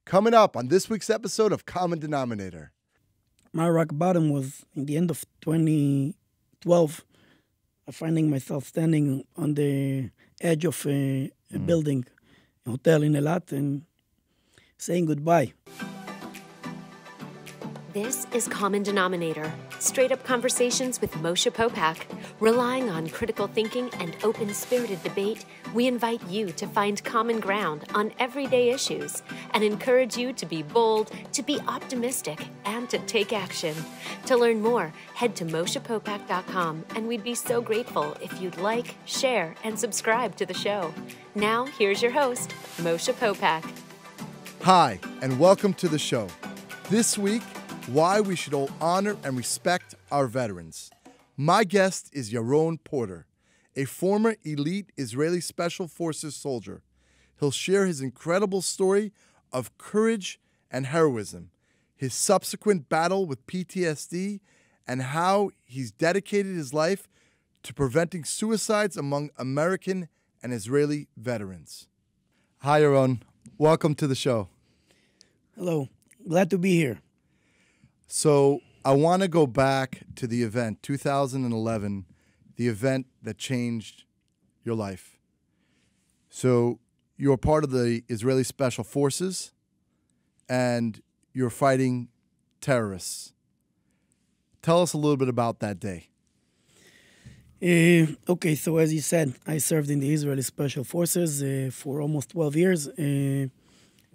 Coming up on this week's episode of Common Denominator. My rock bottom was in the end of 2012, finding myself standing on the edge of a building, a hotel in Eilat, and saying goodbye. This is Common Denominator, straight-up conversations with Moshe Popak. Relying on critical thinking and open-spirited debate, we invite you to find common ground on everyday issues and encourage you to be bold, to be optimistic, and to take action. To learn more, head to MoshePopak.com, and we'd be so grateful if you'd like, share, and subscribe to the show. Now, here's your host, Moshe Popak. Hi, and welcome to the show. This week, why we should all honor and respect our veterans. My guest is Yaron Porter, a former elite Israeli Special Forces soldier. He'll share his incredible story of courage and heroism, his subsequent battle with PTSD, and how he's dedicated his life to preventing suicides among American and Israeli veterans. Hi, Yaron. Welcome to the show. Hello. Glad to be here. So I want to go back to the event, 2011, the event that changed your life. So you're part of the Israeli Special Forces, and you're fighting terrorists. Tell us a little bit about that day. Okay, so as you said, I served in the Israeli Special Forces for almost 12 years.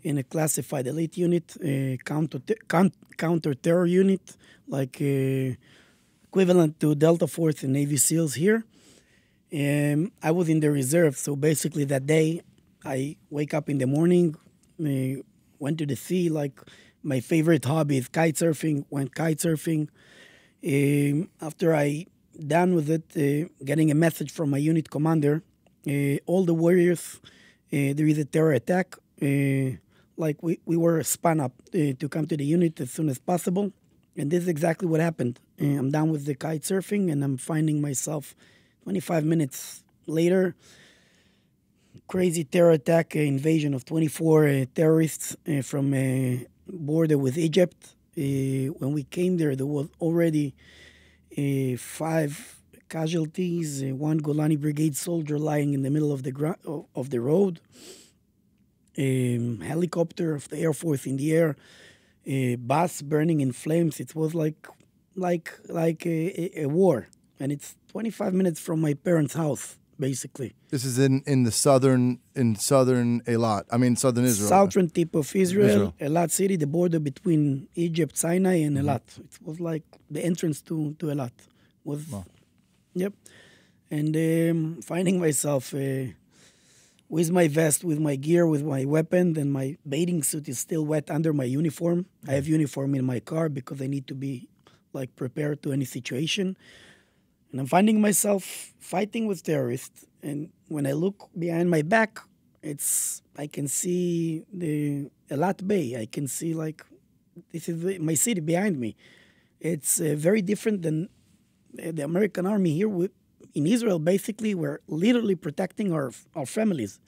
In a classified elite unit, counter-terror unit, like equivalent to Delta Force and Navy SEALs here. I was in the reserve, so basically that day, I wake up in the morning, went to the sea, like my favorite hobby is kite surfing, went kite surfing. After I done with it, getting a message from my unit commander, all the warriors, there is a terror attack, like we were spun up to come to the unit as soon as possible. And this is exactly what happened. I'm done with the kite surfing, and I'm finding myself 25 minutes later, crazy terror attack, invasion of 24 terrorists from a border with Egypt. When we came there was already 5 casualties, 1 Golani Brigade soldier lying in the middle of the road. Helicopter of the Air Force in the air, bus burning in flames. It was like a war, and it's 25 minutes from my parents' house, basically. This is in southern Eilat. I mean, southern Israel. Southern tip of Israel, Eilat city, the border between Egypt, Sinai, and Eilat. It was like the entrance to Eilat. Wow. Yep. And finding myself with my vest, with my gear, with my weapon, and my bathing suit is still wet under my uniform. I have uniform in my car because I need to be like prepared to any situation. And I'm finding myself fighting with terrorists. And when I look behind my back, I can see the Eilat Bay. I can see like this is my city behind me. It's very different than the American army here. In Israel, basically, we're literally protecting our families.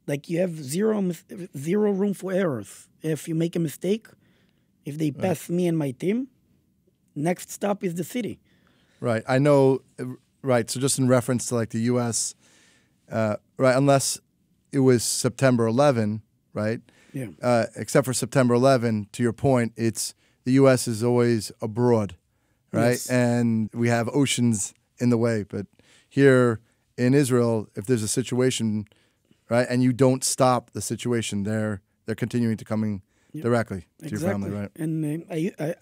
Like you have zero room for errors. If you make a mistake, if they pass me and my team, next stop is the city. Right. I know. Right. So just in reference to like the U.S., right, unless it was September 11, right? Yeah. Except for September 11, to your point, it's the U.S. is always abroad, right? Yes. And we have oceans in the way. But here in Israel, if there's a situation, right, and you don't stop the situation, they're continuing to coming directly to your family, right? And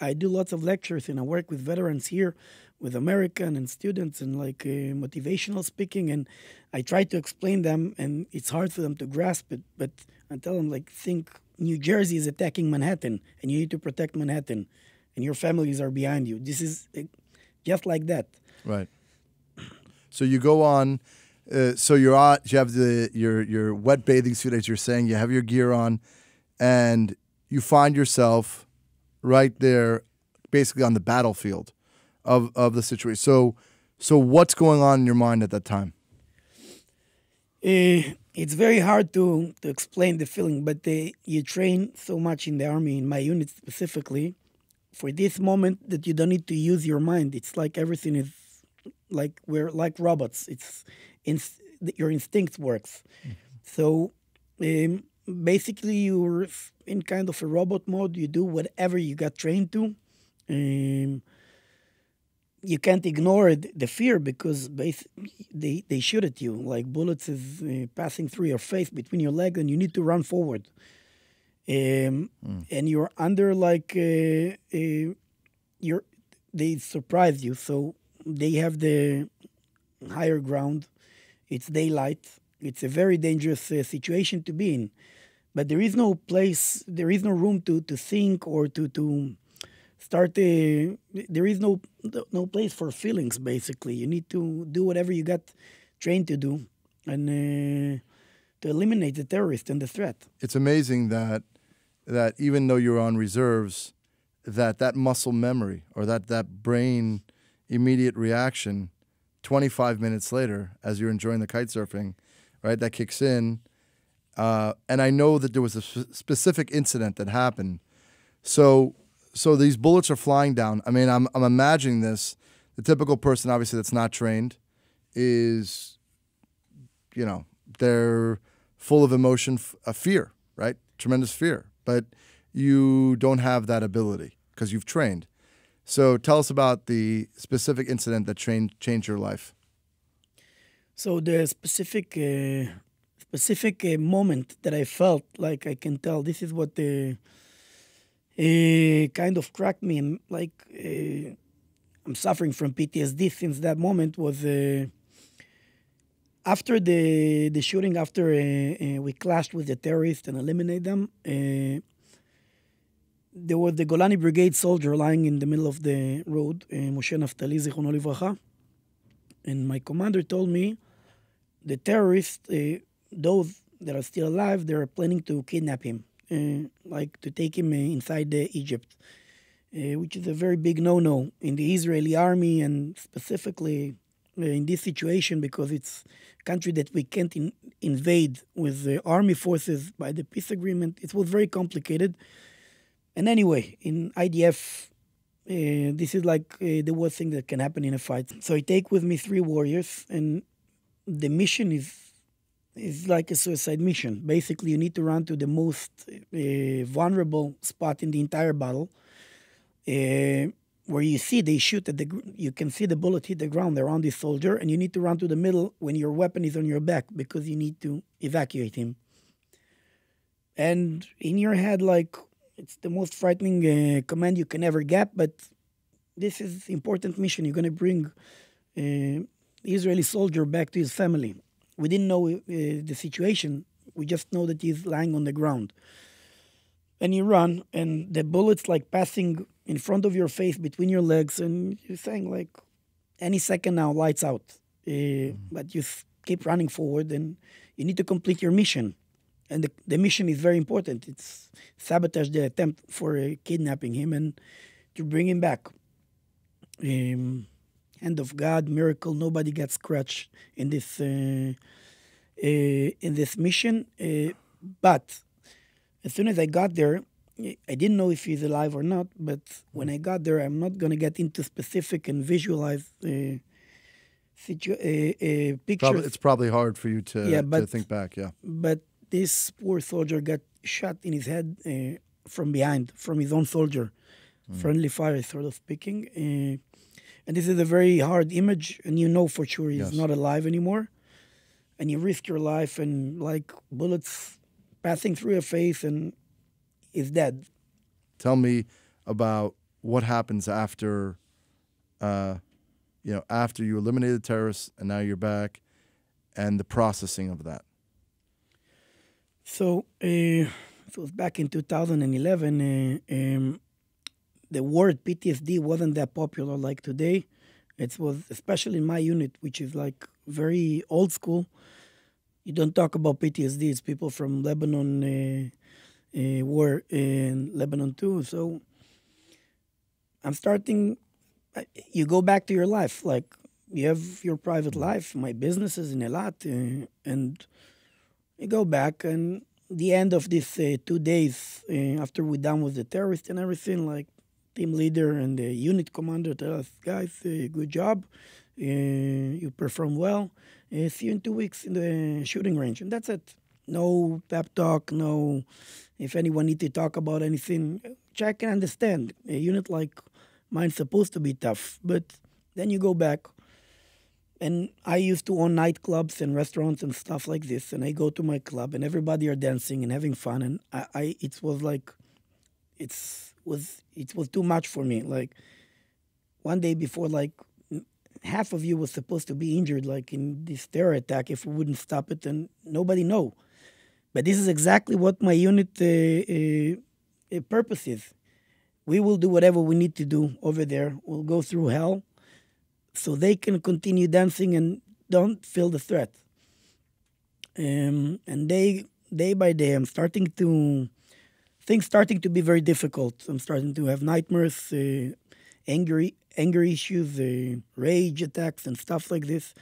I do lots of lectures, and I work with veterans here, with American and students, and like motivational speaking, and I try to explain them, and it's hard for them to grasp it, but I tell them, like, think New Jersey is attacking Manhattan, and you need to protect Manhattan, and your families are behind you. This is just like that. Right. So you go on. So you have your wet bathing suit, as you're saying. You have your gear on, and you find yourself right there, basically on the battlefield of the situation. So what's going on in your mind at that time? It's very hard to explain the feeling, but you train so much in the army, in my unit specifically, for this moment that you don't need to use your mind. It's like everything is like we're like robots. Your instinct works. So basically, you're in kind of a robot mode. You do whatever you got trained to. You can't ignore the fear because they shoot at you like bullets is passing through your face between your legs, and you need to run forward. And you're under like they surprise you, so they have the higher ground. It's daylight. It's a very dangerous situation to be in, but there is no place. There is no room to think or to start. There is no place for feelings. Basically, you need to do whatever you got trained to do, and to eliminate the terrorist and the threat. It's amazing that even though you're on reserves, that muscle memory or that brain immediate reaction 25 minutes later as you're enjoying the kite surfing, right, that kicks in. And I know that there was a specific incident that happened. So these bullets are flying down. I mean, I'm imagining this. The typical person, obviously, that's not trained is, they're full of emotion, fear, right? Tremendous fear. But you don't have that ability because you've trained. So tell us about the specific incident that changed your life. So the specific moment that I felt like I can tell, this is what kind of cracked me, and like I'm suffering from PTSD since that moment, was after the shooting, after we clashed with the terrorists and eliminated them. There was the Golani Brigade soldier lying in the middle of the road, Moshe Naftali, Zichrono Livracha. And my commander told me the terrorists, those that are still alive, they're planning to kidnap him, like to take him inside Egypt, which is a very big no-no in the Israeli army, and specifically in this situation because it's a country that we can't invade with the army forces by the peace agreement. It was very complicated. And anyway, in IDF, this is like the worst thing that can happen in a fight. So I take with me 3 warriors, and the mission is like a suicide mission. Basically, you need to run to the most vulnerable spot in the entire battle, where you see they shoot at you can see the bullet hit the ground around this soldier, and you need to run to the middle when your weapon is on your back because you need to evacuate him. And in your head, like, it's the most frightening command you can ever get, but this is important mission. You're going to bring the Israeli soldier back to his family. We didn't know the situation. We just know that he's lying on the ground. And you run, and the bullet's like passing in front of your face, between your legs, and you're saying like, any second now, lights out. But you keep running forward, and you need to complete your mission. And the mission is very important. It's sabotage the attempt for kidnapping him and to bring him back. Hand of God, miracle. Nobody got scratched in this mission. But as soon as I got there, I didn't know if he's alive or not. But when I got there, I'm not going to get into specific and visualize pictures. It's probably hard for you to think back. Yeah, but this poor soldier got shot in his head from behind, from his own soldier. Friendly fire, sort of speaking. And this is a very hard image, and you know for sure he's not alive anymore. And you risk your life, and like bullets passing through your face, and he's dead. Tell me about what happens after, after you eliminated terrorists, and now you're back, and the processing of that. So it was back in 2011. The word PTSD wasn't that popular like today. It was, especially in my unit, which is like very old school. You don't talk about PTSD. It's people from Lebanon were in Lebanon too. So I'm starting. You go back to your life. Like you have your private life. My business is in Eilat, and you go back, and the end of these 2 days after we're done with the terrorist and everything, like team leader and the unit commander tell us, guys, good job, you performed well. See you in 2 weeks in the shooting range, and that's it. No pep talk, no. If anyone need to talk about anything, which I can understand. A unit like mine's supposed to be tough, but then you go back. And I used to own nightclubs and restaurants and stuff like this. And I go to my club, and everybody are dancing and having fun. And it was like, it was too much for me. Like one day before, like half of you was supposed to be injured, like in this terror attack, if we wouldn't stop it, and nobody know. But this is exactly what my unit purpose is. We will do whatever we need to do over there. We'll go through hell, so they can continue dancing and don't feel the threat. And day by day, things starting to be very difficult. I'm starting to have nightmares, anger issues, rage attacks, and stuff like this.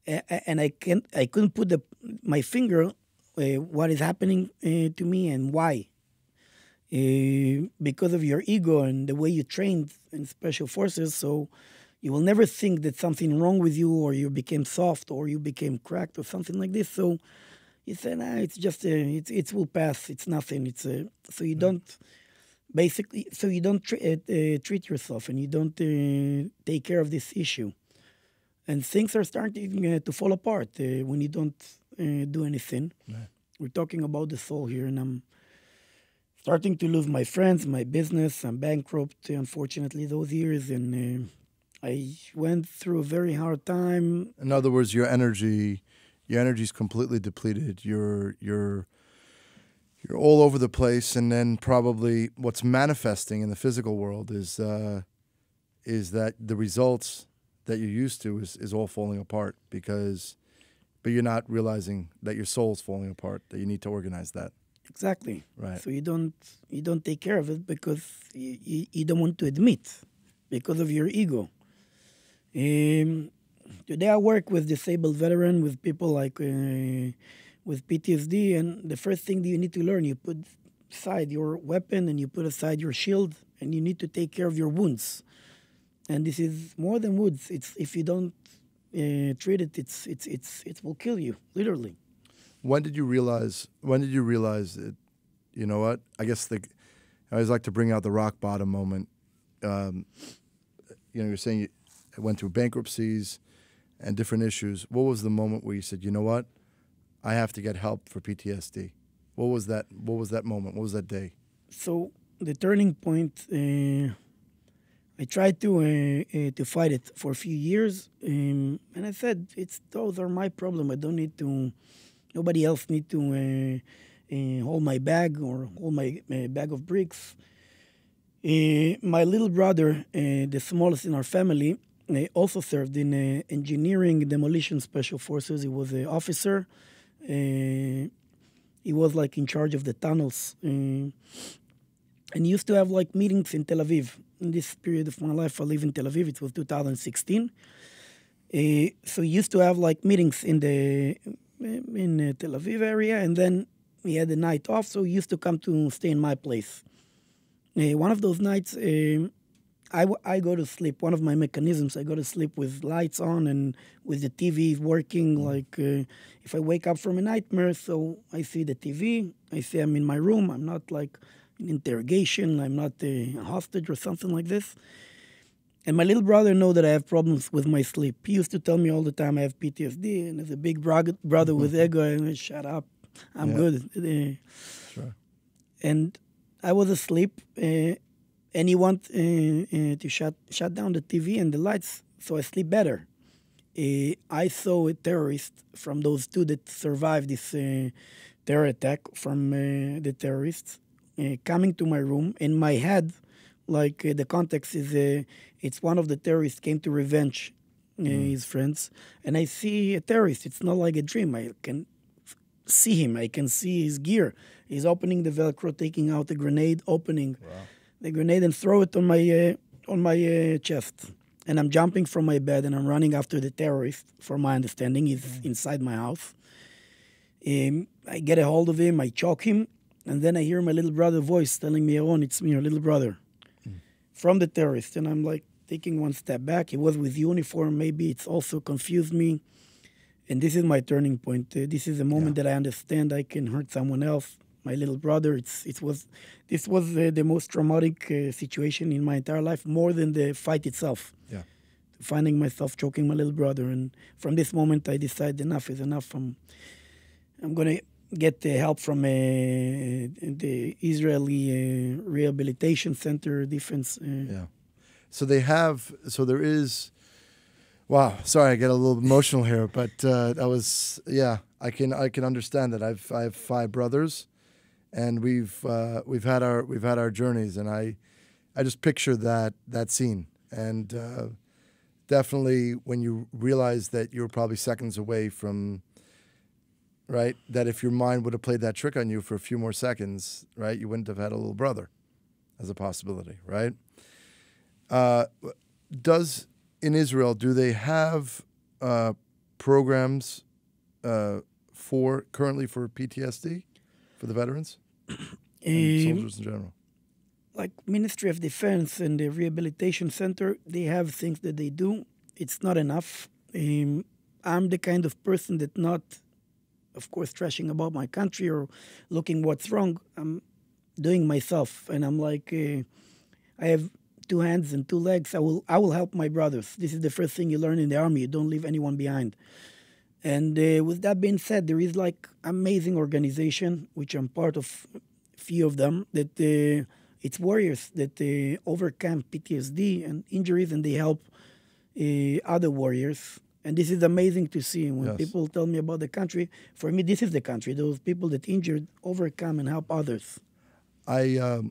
And I couldn't put my finger what is happening to me and why. Because of your ego and the way you trained in special forces, so you will never think that something wrong with you, or you became soft, or you became cracked, or something like this. So you say, nah, it's just it will pass. It's nothing. So you don't treat yourself, and you don't take care of this issue, and things are starting to fall apart when you don't do anything. Right. We're talking about the soul here, and I'm starting to lose my friends, my business. I'm bankrupt, unfortunately, those years, and I went through a very hard time. In other words, your energy is completely depleted. You're all over the place, and then probably what's manifesting in the physical world is that the results that you're used to is all falling apart but you're not realizing that your soul's falling apart, that you need to organize that. Exactly. Right. So you don't take care of it because you don't want to admit, because of your ego. Today I work with disabled veteran, with people like with PTSD, and the first thing that you need to learn, you put aside your weapon and you put aside your shield, and you need to take care of your wounds. And this is more than wounds. It's if you don't treat it, it will kill you, literally. When did you realize that, you know what? I guess I always like to bring out the rock bottom moment. You're saying you went through bankruptcies and different issues. What was the moment where you said, you know what? I have to get help for PTSD. What was that moment? What was that day? So the turning point, I tried to fight it for a few years, and I said, those are my problem. I don't need to. Nobody else need to hold my bag or hold my bag of bricks. My little brother, the smallest in our family, also served in engineering, demolition, special forces. He was an officer. He was like in charge of the tunnels, and he used to have like meetings in Tel Aviv. In this period of my life, I live in Tel Aviv. It was 2016. So he used to have like meetings in the Tel Aviv area, and then he had a night off, so he used to come to stay in my place. One of those nights, I go to sleep. One of my mechanisms, I go to sleep with lights on and with the TV working. Like if I wake up from a nightmare, so I see the TV, I see I'm in my room. I'm not like in interrogation. I'm not a hostage or something like this. And my little brother know that I have problems with my sleep. He used to tell me all the time I have PTSD, and as a big brother with ego, and shut up, I'm good. Sure. And I was asleep, and he want to shut down the TV and the lights, so I sleep better. I saw a terrorist from those two that survived this terror attack from the terrorists coming to my room. In my head, like the context is, it's one of the terrorists came to revenge his friends, and I see a terrorist. It's not like a dream. I can see him. I can see his gear. He's opening the Velcro, taking out the grenade, opening the grenade, and throw it on my chest. and I'm jumping from my bed and I'm running after the terrorist. From my understanding, he's inside my house. I get a hold of him, I choke him, and then I hear my little brother's voice telling me, Yaron, it's me, your little brother, from the terrorist. And I'm like taking one step back. He was with uniform. Maybe it's also confused me. And this is my turning point. This is the moment that I understand I can hurt someone else. My little brother, this was the most traumatic situation in my entire life, more than the fight itself. Yeah. Finding myself choking my little brother. And from this moment, I decided enough is enough. I'm going to get the help from the Israeli Rehabilitation Center, Defense. So there is, wow, sorry, I get a little emotional here, but that was, I can understand that. I have 5 brothers, and we've had our journeys, and I just picture that scene, and definitely when you realize that you're probably seconds away from, right, that if your mind would have played that trick on you for a few more seconds, right, you wouldn't have had a little brother as a possibility, right? In Israel, do they have programs currently for PTSD for the veterans and soldiers in general? Like Ministry of Defense and the Rehabilitation Center, they have things that they do. It's not enough. I'm the kind of person that not, of course, trashing about my country or looking what's wrong. I'm doing myself, and I'm like, I have 2 hands and 2 legs. I will help my brothers. This is the first thing you learn in the army. You don't leave anyone behind. And with that being said, there is like amazing organization, which I'm part of, a few of them, that it's warriors that overcome PTSD and injuries, and they help other warriors. And this is amazing to see. When people tell me about the country, for me, this is the country. Those people that injured overcome and help others. I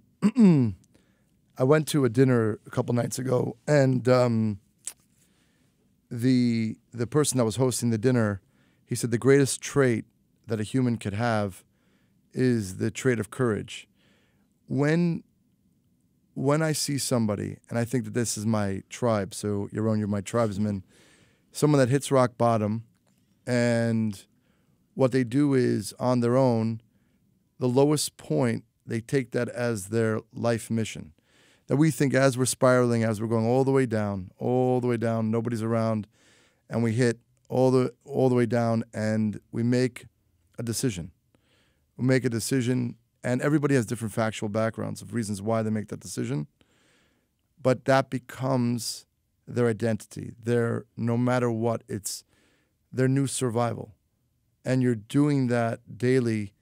went to a dinner a couple nights ago, and the person that was hosting the dinner, he said the greatest trait that a human could have is the trait of courage. When I see somebody, and I think that this is my tribe, so Yaron, you're my tribesman, someone that hits rock bottom, and what they do is, on their own, the lowest point, they take that as their life mission. That we think as we're spiraling, as we're going all the way down, nobody's around, and we hit all the way down, and we make a decision. We make a decision, and everybody has different factual backgrounds of reasons why they make that decision, but that becomes their identity. No matter what, it's their new survival. And you're doing that daily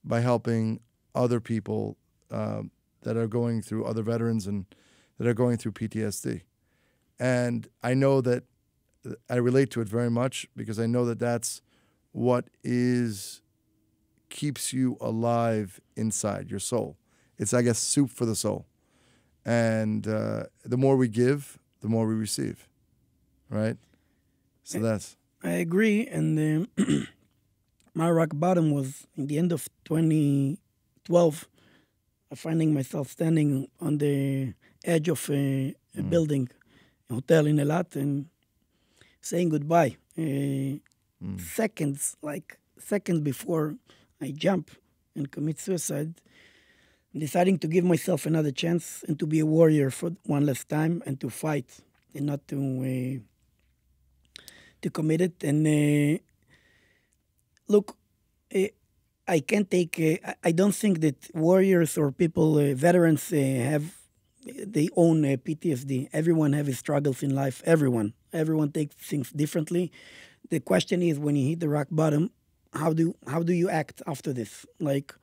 by helping other people that are going through, other veterans and that are going through PTSD. And I know that I relate to it very much because I know that that's what keeps you alive inside your soul. It's, I guess, soup for the soul. And the more we give, the more we receive, right? So I agree, and my rock bottom was in the end of 2012, finding myself standing on the edge of a building, a hotel in Eilat, and saying goodbye. Seconds before I jump and commit suicide, deciding to give myself another chance and to be a warrior for one last time and to fight and not to commit it. And look, I can't take. I don't think that warriors or people, veterans, have their own PTSD. Everyone has his struggles in life. Everyone takes things differently. The question is, when you hit the rock bottom, how do you act after this? Like,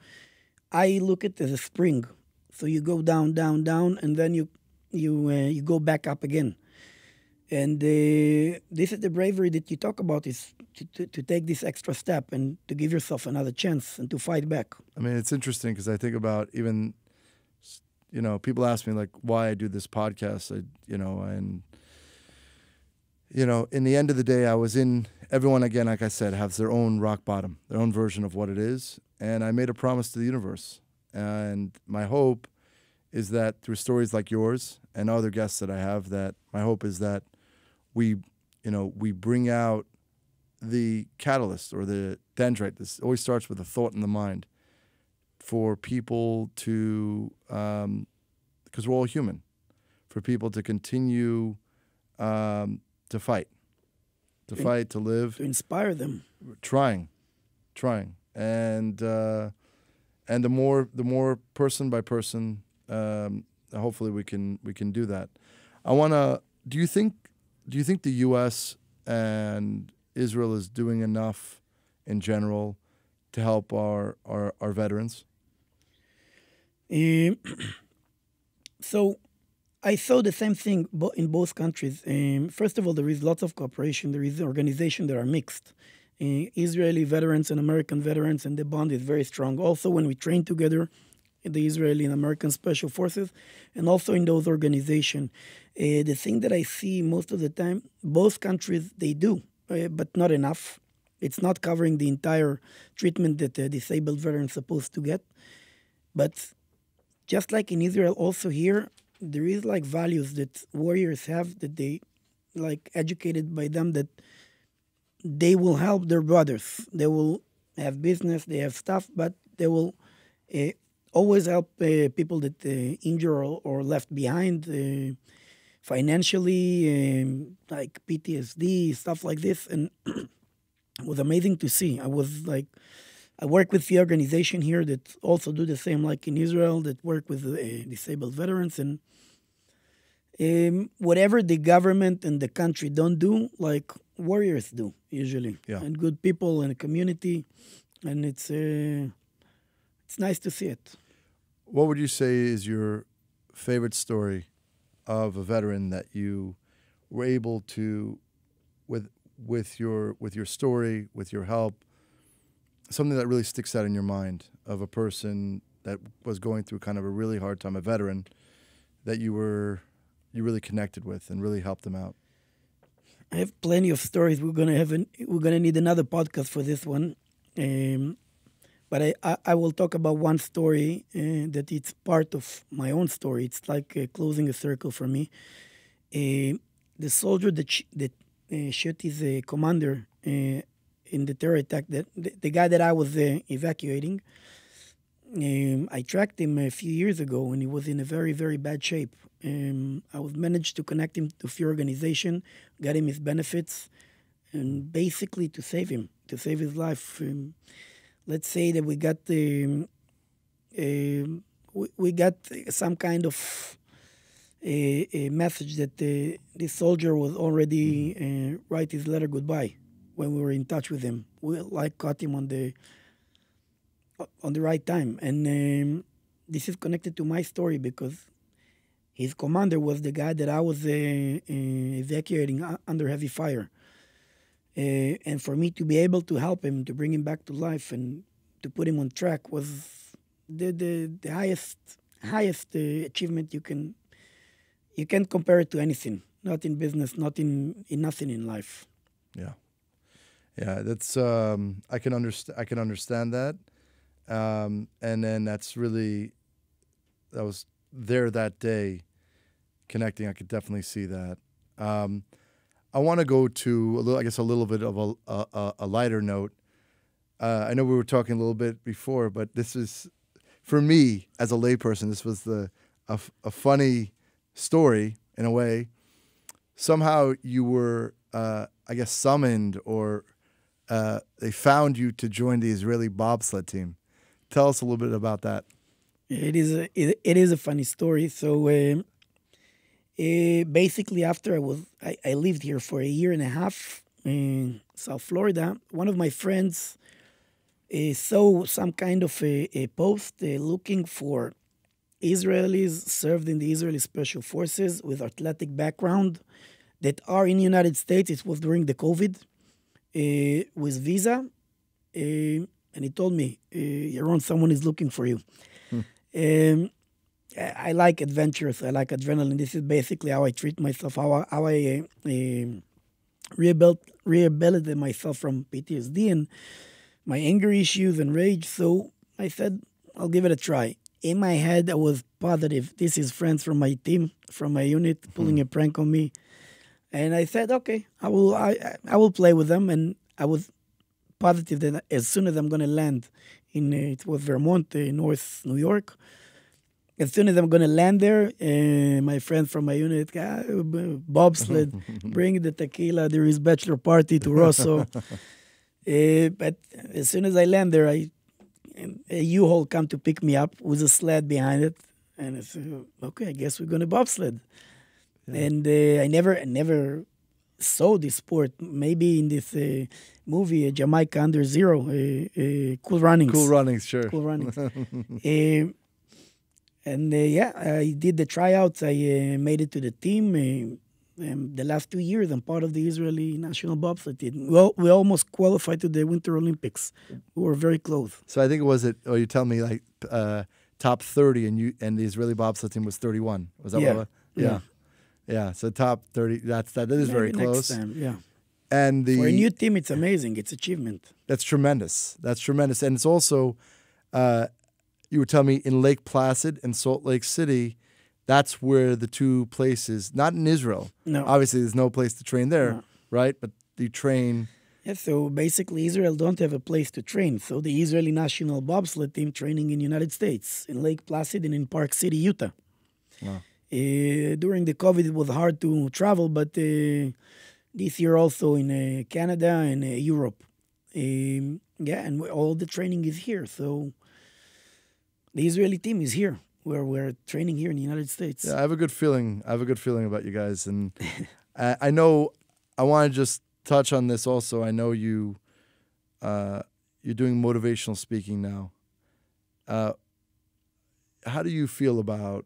I look at it as a spring. So you go down, down, down, and then you go back up again. And this is the bravery that you talk about, is to take this extra step and to give yourself another chance and to fight back. I mean, it's interesting because I think about even, people ask me like why I do this podcast, and in the end of the day, everyone, again, like I said, has their own rock bottom, their own version of what it is. And I made a promise to the universe. And my hope is that through stories like yours and other guests that I have, that my hope is that we bring out the catalyst or the dendrite. This always starts with a thought in the mind for people to, because we're all human, for people to continue to fight, to live, to inspire them, trying, and the more person by person, hopefully we can do that. Do you think the U.S. and Israel is doing enough in general to help our veterans? So I saw the same thing in both countries. First of all, there is lots of cooperation. There is organizations that are mixed. Israeli veterans and American veterans, and the bond is very strong. Also, when we train together, the Israeli and American Special Forces, and also in those organizations. The thing that I see most of the time, both countries, they do, but not enough. It's not covering the entire treatment that a disabled veteran is supposed to get. But just like in Israel, also here, there is like values that warriors have that they like educated by them that they will help their brothers. They will have business, they have stuff, but they will always help people that injure or left behind financially, like PTSD, stuff like this. And it was amazing to see. I work with the organization here that also do the same like in Israel, that work with disabled veterans. And whatever the government and the country don't do, like warriors do usually. Yeah. And good people and a community. And it's nice to see it. What would you say is your favorite story of a veteran that you were able to, with your story, with your help, something that really sticks out in your mind of a person that was going through kind of a really hard time, a veteran that you really connected with and really helped them out? I have plenty of stories. We're gonna need another podcast for this one. But I will talk about one story that it's part of my own story. It's like closing a circle for me. The soldier that shot his commander in the terror attack, the guy that I was evacuating, I tracked him a few years ago when he was in a very, very bad shape. I was managed to connect him to a few organizations, got him his benefits, and basically to save his life. Let's say that we got we got some kind of a message that this soldier was already write his letter goodbye when we were in touch with him. We like caught him on the right time, and this is connected to my story because his commander was the guy that I was evacuating under heavy fire. And for me to be able to help him, to bring him back to life and to put him on track was the highest achievement you can't compare it to anything. Not in business, not in nothing in life. Yeah. That's I can understand that, and then that was there that day, connecting. I could definitely see that. I want to go to a little bit of a lighter note. I know we were talking a little bit before, but this is, for me as a layperson, this was a funny story in a way. Somehow you were, summoned, or they found you to join the Israeli bobsled team. Tell us a little bit about that. It is a funny story. So. Basically, after I lived here for a year and a half in South Florida, one of my friends saw some kind of a post looking for Israelis served in the Israeli Special Forces with athletic background that are in the United States. It was during the COVID with visa, and he told me, Yaron, someone is looking for you. I like adventures. I like adrenaline. This is basically how I treat myself, how I rehabilitate myself from PTSD and my anger issues and rage. So I said, I'll give it a try. In my head, I was positive. This is friends from my team, from my unit, pulling a prank on me. And I said, okay, I will play with them. And I was positive that as soon as I'm going to land in, it was Vermont, North New York, as soon as I'm going to land there, my friend from my unit, bobsled, bring the tequila, there is bachelor party to Rosso. But as soon as I land there, a U-Haul come to pick me up with a sled behind it. And I said, okay, I guess we're going to bobsled. Yeah. And I never saw this sport. Maybe in this movie, Jamaica Under Zero, Cool Runnings. Cool Runnings, sure. Cool Runnings. I did the tryouts. I made it to the team. The last 2 years, I'm part of the Israeli national bobsled team. Well, we almost qualified to the Winter Olympics. We were very close. So I think you tell me like top 30, and the Israeli bobsled team was 31. Was that what it was? Yeah. Yeah, so top 30, that is maybe very close. Next time, yeah. And for a new team, it's amazing. It's achievement. That's tremendous. And it's also, you were telling me, in Lake Placid and Salt Lake City, that's where the two places, not in Israel. No. Obviously, there's no place to train there, right? But you train. Yeah, so basically Israel don't have a place to train. So the Israeli national bobsled team training in the United States, in Lake Placid and in Park City, Utah. Wow. During the COVID, it was hard to travel, but this year also in Canada and Europe. And all the training is here. So the Israeli team is here, where we're training here in the United States. Yeah, I have a good feeling about you guys. And I know I want to just touch on this also. I know you're doing motivational speaking now. How do you feel about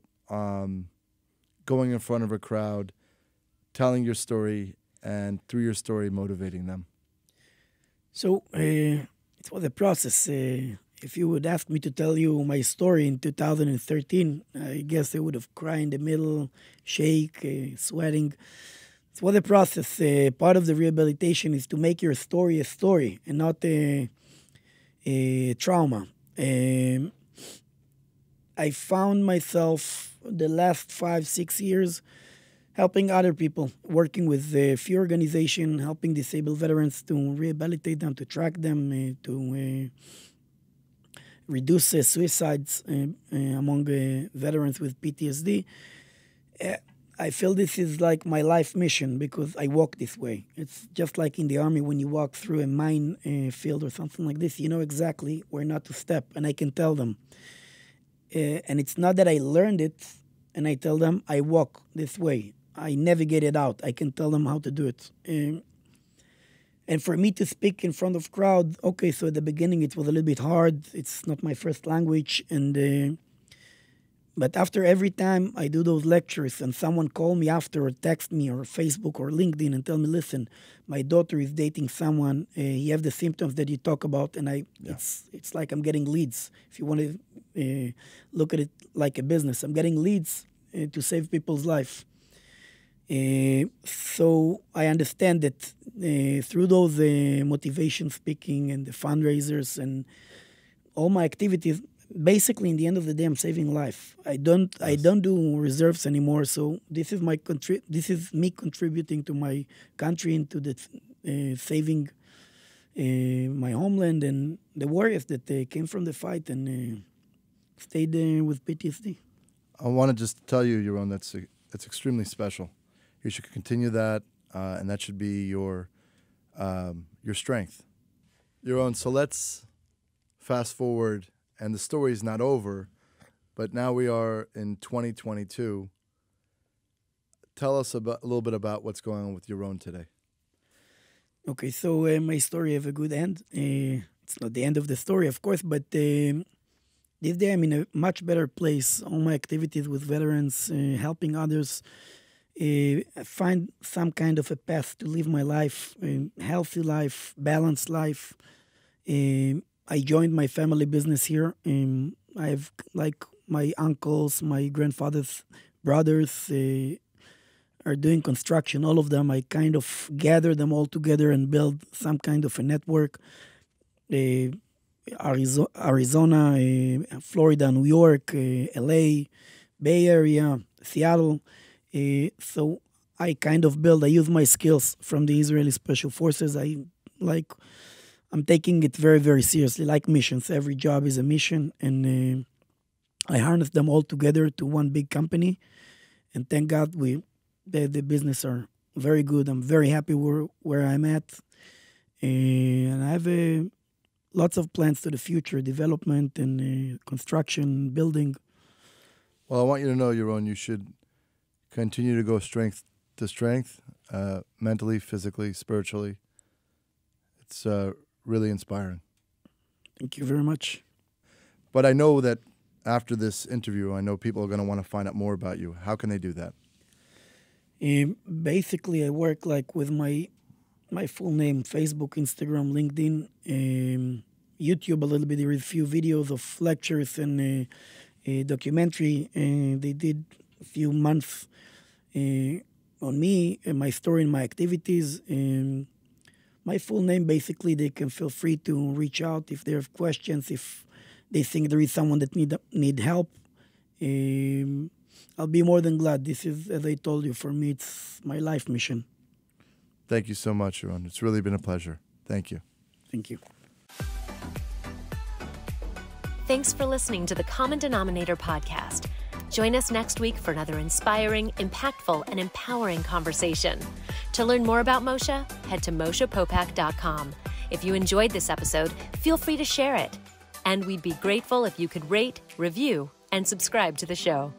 going in front of a crowd, telling your story, and through your story, motivating them? So it was a process. If you would ask me to tell you my story in 2013, I guess I would have cried in the middle, shake, sweating. It was a process. Part of the rehabilitation is to make your story a story and not a trauma. I found myself the last 5-6 years helping other people, working with a few organizations, helping disabled veterans to rehabilitate them, to track them, to reduce suicides among veterans with PTSD. I feel this is like my life mission because I walk this way. It's just like in the army when you walk through a mine field or something like this, you know exactly where not to step, and I can tell them. And it's not that I learned it and I tell them I walk this way. I navigate it out. I can tell them how to do it. And for me to speak in front of crowd, okay, so at the beginning it was a little bit hard. It's not my first language. But after every time I do those lectures and someone call me after or text me or Facebook or LinkedIn and tell me, listen, my daughter is dating someone, he have the symptoms that you talk about, and it's like I'm getting leads. If you want to look at it like a business, I'm getting leads to save people's life. So I understand that through those motivation speaking and the fundraisers and all my activities, basically in the end of the day, I'm saving life. I don't do reserves anymore. So this is this is me contributing to my country and to the saving my homeland and the warriors that came from the fight and stayed with PTSD. I want to just tell you, Yaron, that's extremely special. You should continue that, and that should be your strength. Yaron, so let's fast forward, and the story is not over, but now we are in 2022. Tell us a little bit about what's going on with Yaron today. Okay, so my story have a good end. It's not the end of the story, of course, but this day I'm in a much better place. All my activities with veterans, helping others, find some kind of a path to live my life, healthy life, balanced life. I joined my family business here. I have like my uncles, my grandfather's brothers are doing construction. All of them, I kind of gather them all together and build some kind of a network. Arizona, Florida, New York, LA, Bay Area, Seattle. So I use my skills from the Israeli Special Forces. I'm taking it very, very seriously, like missions. Every job is a mission, and I harness them all together to one big company. And thank God the business are very good. I'm very happy where I'm at. And I have lots of plans to the future, development and construction, building. Well, I want you to know, Yaron, you should continue to go strength to strength, mentally, physically, spiritually. It's really inspiring. Thank you very much. But I know that after this interview, I know people are going to want to find out more about you. How can they do that? Basically, I work with my full name: Facebook, Instagram, LinkedIn, YouTube. A little bit. There is a few videos of lectures and a documentary. They did a few months on me and my story and my activities. My full name, basically, they can feel free to reach out if they have questions, if they think there is someone that need help. I'll be more than glad. This is, as I told you, for me, it's my life mission. Thank you so much, Yaron. It's really been a pleasure. Thank you. Thank you. Thanks for listening to the Common Denominator podcast. Join us next week for another inspiring, impactful, and empowering conversation. To learn more about Moshe, head to MoshePopak.com. If you enjoyed this episode, feel free to share it. And we'd be grateful if you could rate, review, and subscribe to the show.